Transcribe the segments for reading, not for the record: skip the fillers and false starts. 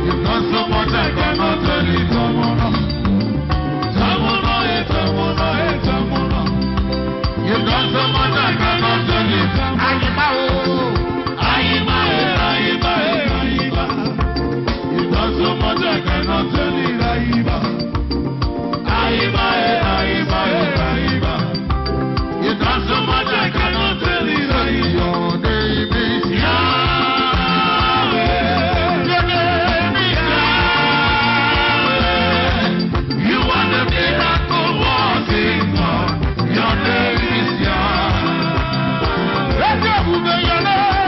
You've done so much I cannot tell you. You've done so much I cannot tell you. You've done so much I cannot tell you. You've done so much I cannot tell you. Your name is Yahweh. Your name is Yahweh. You are the miracle working God. Your name is Yahweh. Let your name.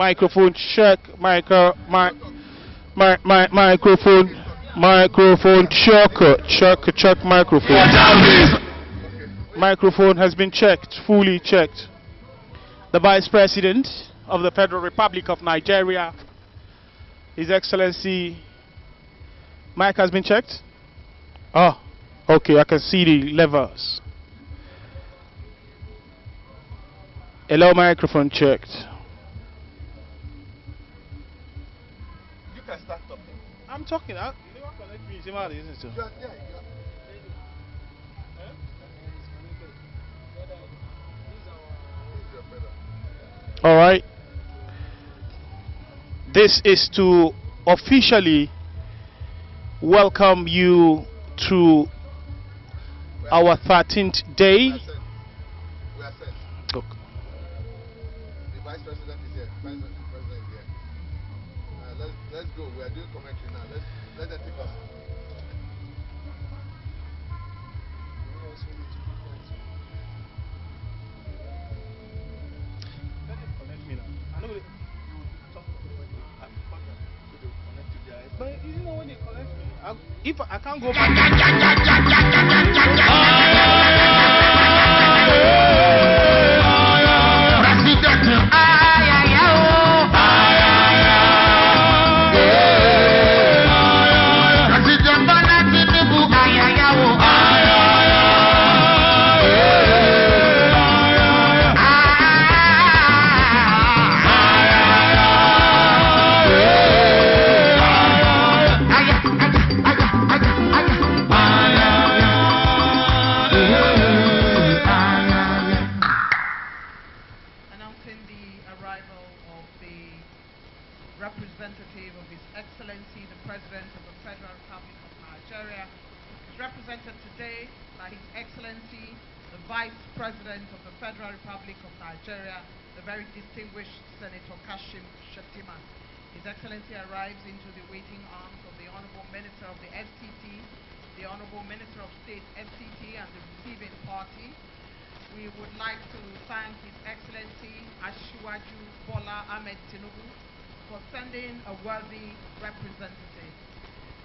Microphone check. Microphone. Microphone check. Check microphone. Microphone has been checked. Fully checked. The Vice President of the Federal Republic of Nigeria, His Excellency. Mic has been checked. Oh, okay. I can see the levers. Hello, microphone checked. You can start talking. I'm talking. You never connect me. Isn't it? All right. This is to officially welcome you to our 13th day. We are set. Look. The Vice President is here. President is here. Let's go. We are doing commentary now. Let them take us. But you know when they connect me, if I can't go back. Representative of His Excellency, the President of the Federal Republic of Nigeria, is represented today by His Excellency, the Vice President of the Federal Republic of Nigeria, the very distinguished Senator Kashim Shettima. His Excellency arrives into the waiting arms of the Honorable Minister of the FCT, the Honorable Minister of State FCT, and the receiving party. We would like to thank His Excellency Ashiwaju Bola Ahmed Tinubu for sending a worthy representative.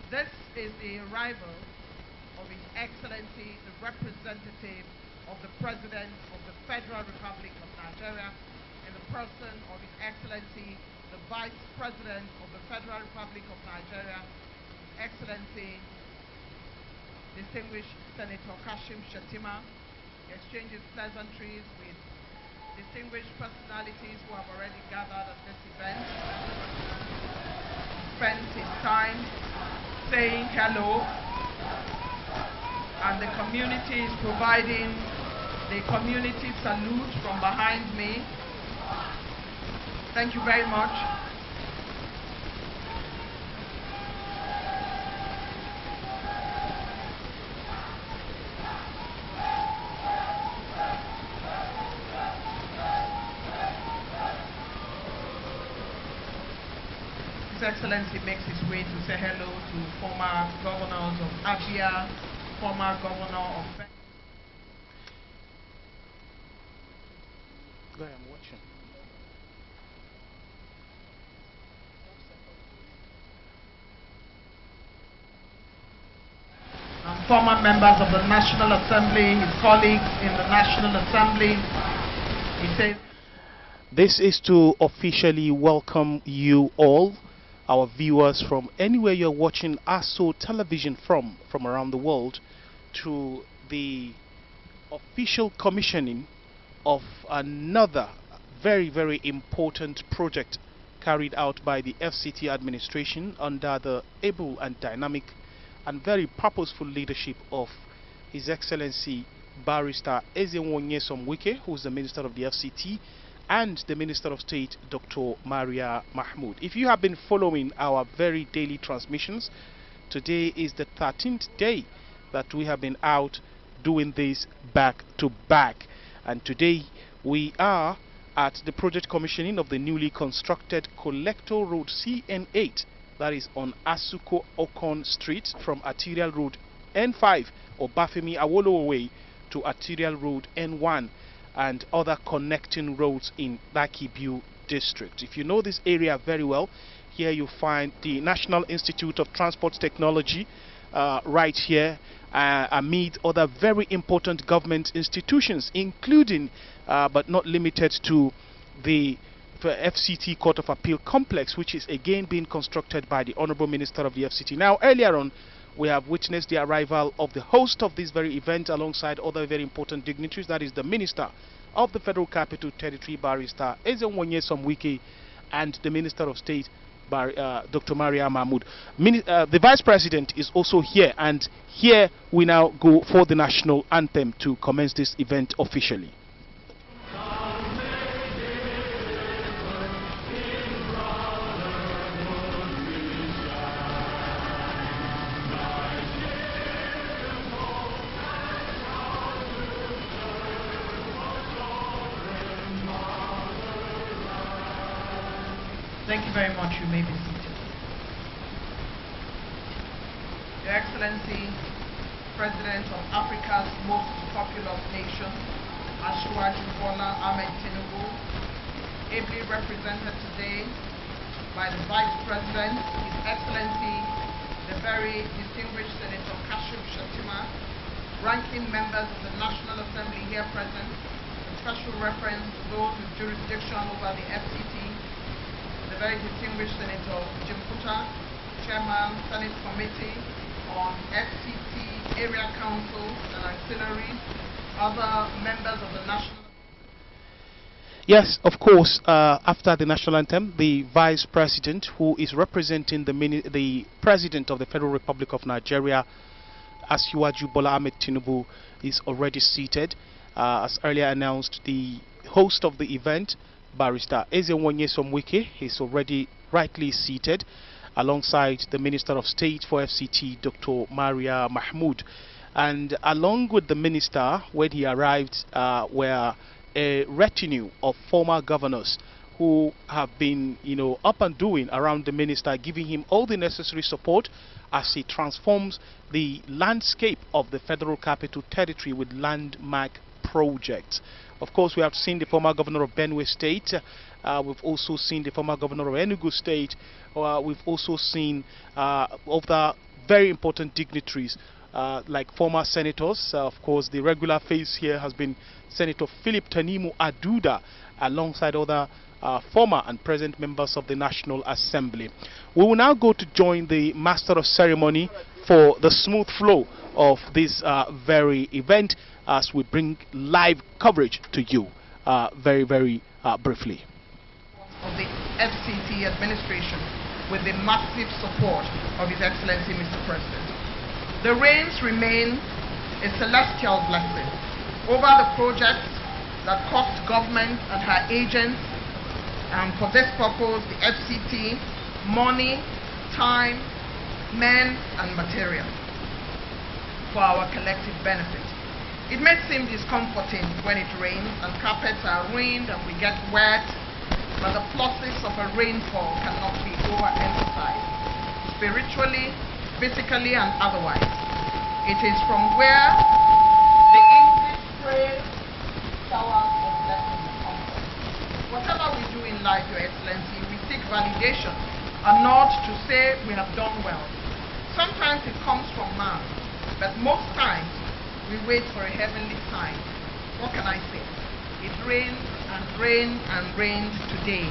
This is the arrival of His Excellency, the representative of the President of the Federal Republic of Nigeria, in the person of His Excellency, the Vice President of the Federal Republic of Nigeria, His Excellency, distinguished Senator Kashim Shettima. He exchanges pleasantries with distinguished personalities who have already gathered at this event. Spends his time saying hello, and the community is providing the community salute from behind me. Thank you very much. His Excellency makes his way to say hello to former governors of Abia, former governor of... Guy, I'm watching. And former members of the National Assembly, his colleagues in the National Assembly. He says... This is to officially welcome you all, our viewers from anywhere you're watching ASO television from around the world, to the official commissioning of another very, very important project carried out by the FCT administration under the able and dynamic and very purposeful leadership of His Excellency Barrister Ezenwo Somwike, who is the Minister of the FCT, and the Minister of State, Dr. Maria Mahmoud. If you have been following our very daily transmissions, today is the 13th day that we have been out doing this back to back, and today we are at the project commissioning of the newly constructed Collector Road CN8, that is on Asuko Okon Street from Arterial Road N5 or Bafemi Awolowo Way to Arterial Road N1 and other connecting roads in Dakibu District. If you know this area very well, here you find the National Institute of Transport Technology right here, amid other very important government institutions, including but not limited to the FCT Court of Appeal complex, which is again being constructed by the Honorable Minister of the FCT. Now, earlier on, we have witnessed the arrival of the host of this very event alongside other very important dignitaries, that is the Minister of the Federal Capital Territory, Barrister Ezenwonye Somwike, and the Minister of State, Dr. Maria Mahmood. The Vice President is also here, and here we now go for the national anthem to commence this event officially. Thank you very much. You may be seated. Your Excellency, President of Africa's most populous nation, Asiwaju Bola Ahmed Tinubu, ably represented today by the Vice President, His Excellency, the very distinguished Senator Kashim Shettima, ranking members of the National Assembly here present, with special reference to those with jurisdiction over the FCT, the very distinguished Senator Jim Kuta, Chairman, Senate Committee on FCT Area Councils and Auxiliaries, other members of the National... Yes, of course, after the national anthem, the Vice President, who is representing the President of the Federal Republic of Nigeria, Asiwaju Bola Ahmed Tinubu, is already seated. As earlier announced, the host of the event, Barrister Ezenwonye Somwike, is already rightly seated alongside the Minister of State for FCT, Dr. Maria Mahmood. And along with the Minister, when he arrived, were a retinue of former governors who have been, up and doing around the Minister, giving him all the necessary support as he transforms the landscape of the Federal Capital Territory with landmark projects. Of course, we have seen the former governor of Benue State. We've also seen the former governor of Enugu State. We've also seen other very important dignitaries like former senators. Of course, the regular face here has been Senator Philip Tanimu Aduda, alongside other former and present members of the National Assembly. We will now go to join the Master of Ceremony for the smooth flow of this very event, as we bring live coverage to you very briefly. Of the FCT administration, with the massive support of His Excellency Mr. President. The rains remain a celestial blessing over the projects that cost government and her agents, and for this purpose the FCT, money, time, men and material for our collective benefit. It may seem discomforting when it rains and carpets are ruined and we get wet, but the pluses of a rainfall cannot be overemphasized, spiritually, physically and otherwise. It is from where the English phrase showers of blessings comes from. Whatever we do in life, Your Excellency, we seek validation and not to say we have done well. Sometimes it comes from man, but most times we wait for a heavenly sign. What can I say? It rained and rained and rained today.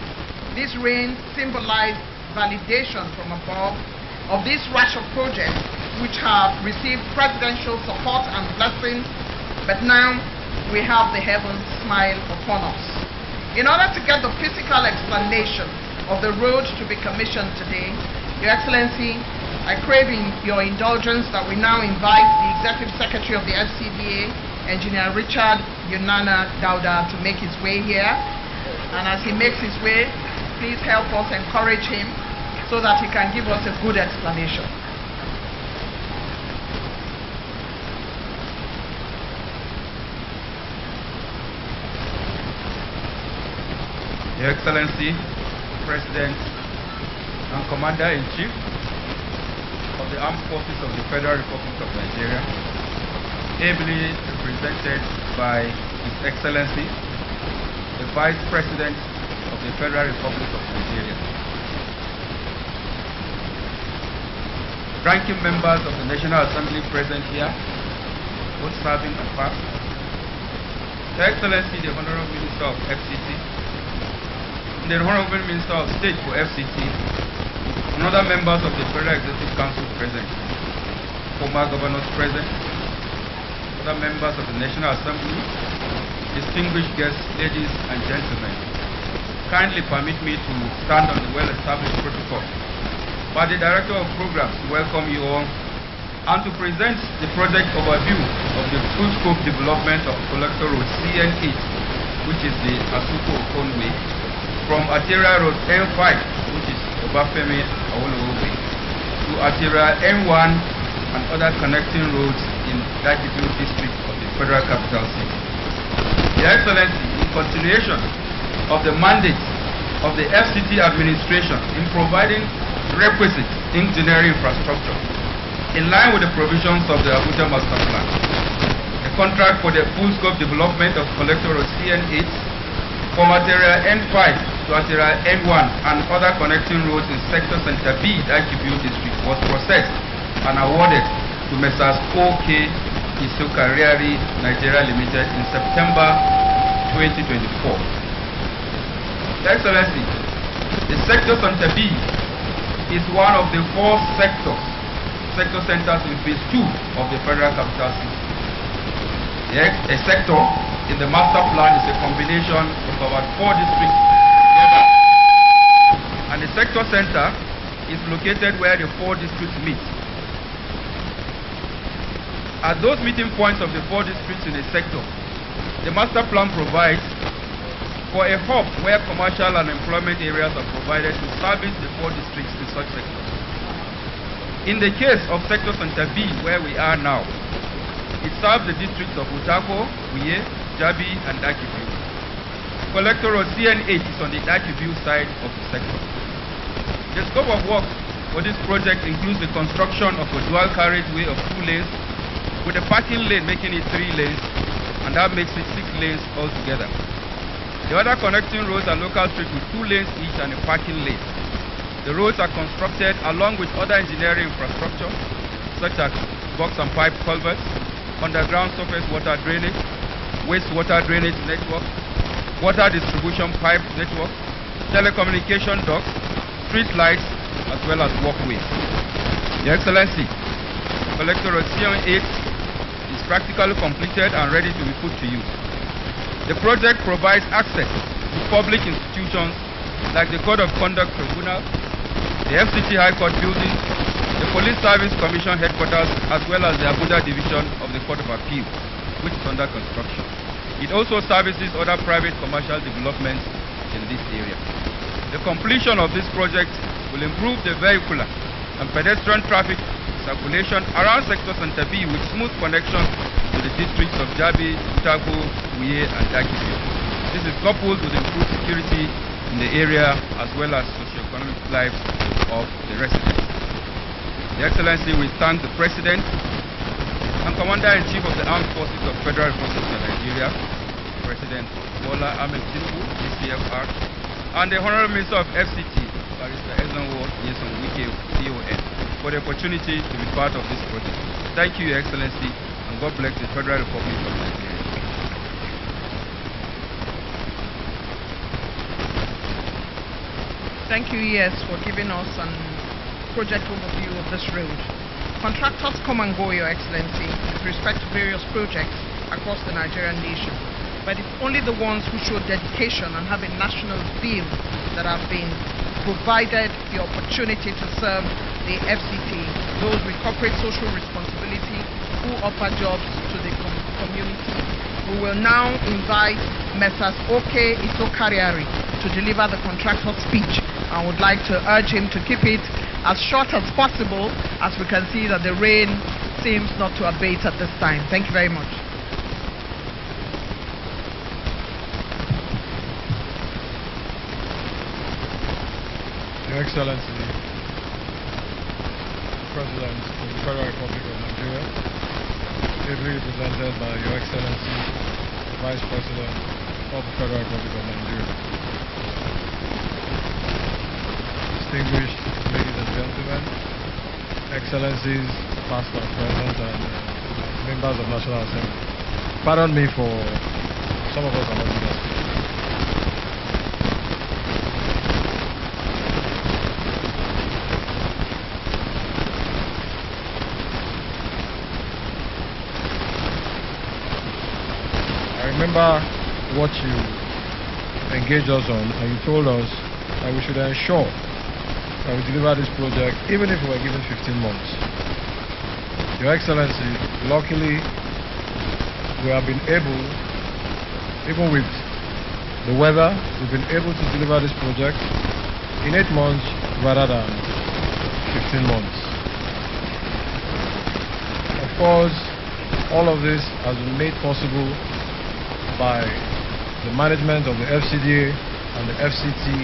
This rain symbolized validation from above of this rush of projects which have received presidential support and blessings, but now we have the heavens smile upon us. In order to get the physical explanation of the road to be commissioned today, Your Excellency, I crave your indulgence that we now invite the Executive Secretary of the FCDA, Engineer Richard Yunana Dauda, to make his way here. And as he makes his way, please help us encourage him so that he can give us a good explanation. Your Excellency, President and Commander-in-Chief of the Armed Forces of the Federal Republic of Nigeria, ably represented by His Excellency, the Vice President of the Federal Republic of Nigeria. Ranking members of the National Assembly present here, both serving and past. Her Excellency, the Honorable Minister of FCT, the Honorable Minister of State for FCT, and other members of the Federal Executive Council present, former governors present, other members of the National Assembly, distinguished guests, ladies and gentlemen. Kindly permit me to stand on the well-established protocol by the Director of Programs to welcome you all and to present the project overview of the full-scope development of Collector Road CN8, which is the Asuko Okonwe, from Arterial Road N5, which is Obafemi Awolowo Way, to Arterial N1 and other connecting roads in Dajibu district of the Federal Capital City. Your Excellency, in continuation of the mandate of the FCT administration in providing requisite engineering infrastructure in line with the provisions of the Abuja Master Plan, the contract for the full-scope development of Collector Road CN8 from Arterial N5 to Arterial N1 and other connecting roads in Sector Center B, Dajibu district, was processed and awarded to Messrs. OK Isokariari Nigeria Limited in September 2024. Your Excellency, the Sector Center B is one of the 4 sector centers in phase 2 of the Federal Capital City. A sector in the master plan is a combination of about 4 districts together. And the sector center is located where the 4 districts meet. At those meeting points of the 4 districts in a sector, the master plan provides for a hub where commercial and employment areas are provided to service the 4 districts in such sectors. In the case of Sector Center B, where we are now, it serves the districts of Utako, Uye, Jabi, and Dajibu. Collector Road CN8 is on the Dajibu side of the sector. The scope of work for this project includes the construction of a dual carriageway of 2 lanes, with a parking lane making it 3 lanes, and that makes it 6 lanes altogether. The other connecting roads are local streets with 2 lanes each and a parking lane. The roads are constructed along with other engineering infrastructure, such as box and pipe culverts, underground surface water drainage, wastewater drainage network, water distribution pipe network, telecommunication ducts, street lights, as well as walkways. Your Excellency, Collector Road CN8 is practically completed and ready to be put to use. The project provides access to public institutions like the Code of Conduct Tribunal, the FCT High Court building, the Police Service Commission headquarters, as well as the Abuja division of the Court of Appeal, which is under construction. It also services other private commercial developments in this area. The completion of this project will improve the vehicular and pedestrian traffic circulation around Sector Center B with smooth connection to the districts of Jabi, Utako, Uye, and Dajibu. This is coupled with improved security in the area as well as socio-economic lives of the residents. Your Excellency, we thank the President and Commander-in-Chief of the Armed Forces of Federal Republic of Nigeria, President Bola Ahmed Tinubu, DCFR, and the Honorable Minister of FCT, Barrister Ezenwo Nyesom Wike, CON, for the opportunity to be part of this project. Thank you, Your Excellency, and God bless the Federal Republic of Nigeria. Thank you, ES, for giving us a project overview of this road. Contractors come and go, Your Excellency, with respect to various projects across the Nigerian nation. But it's only the ones who show dedication and have a national feel that have been provided the opportunity to serve the FCT, those with corporate social responsibility who offer jobs to the community. We will now invite Messrs. OK Isokariari to deliver the contractor's speech. I would like to urge him to keep it as short as possible, as we can see that the rain seems not to abate at this time. Thank you very much. Your Excellency, President of the Federal Republic of Nigeria, ably represented by Your Excellency, Vice President of the Federal Republic of Nigeria. distinguished ladies and gentlemen, excellencies, past and present, and members of National Assembly. Pardon me for some of us are not leaders. I remember what you engaged us on, and you told us that we should ensure that we deliver this project even if we were given 15 months. Your Excellency, luckily we have been able, even with the weather, we've been able to deliver this project in 8 months rather than 15 months. Of course, all of this has been made possible by the management of the FCDA and the FCT